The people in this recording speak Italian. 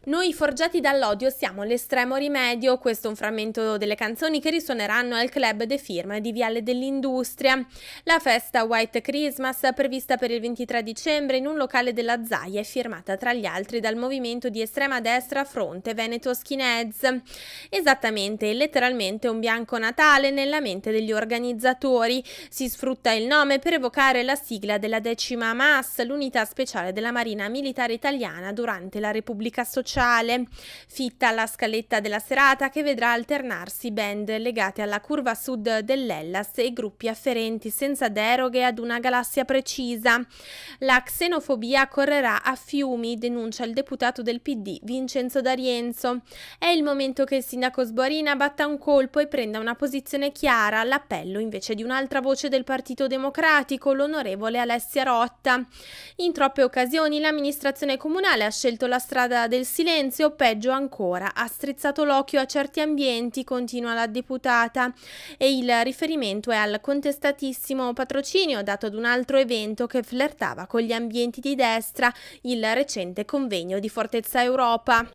Noi forgiati dall'odio siamo l'estremo rimedio, questo è un frammento delle canzoni che risuoneranno al Club de Firme di Viale dell'Industria. La festa White Christmas, prevista per il 23 dicembre in un locale della Zaia, è firmata tra gli altri dal movimento di estrema destra Fronte Veneto Skinheads. Esattamente, letteralmente un bianco Natale nella mente degli organizzatori. Si sfrutta il nome per evocare la sigla della 10ª MAS, l'unità speciale della Marina Militare Italiana durante la Repubblica Sociale. Fitta la scaletta della serata che vedrà alternarsi band legate alla curva sud dell'Hellas e gruppi afferenti senza deroghe ad una galassia precisa. La xenofobia correrà a fiumi, denuncia il deputato del PD Vincenzo D'Arienzo. È il momento che il sindaco Sborina batta un colpo e prenda una posizione chiara, l'appello invece di un'altra voce del Partito Democratico, l'onorevole Alessia Rotta. In troppe occasioni l'amministrazione comunale ha scelto la strada del silenzio, peggio ancora, ha strizzato l'occhio a certi ambienti, continua la deputata, e il riferimento è al contestatissimo patrocinio dato ad un altro evento che flirtava con gli ambienti di destra, il recente convegno di Fortezza Europa.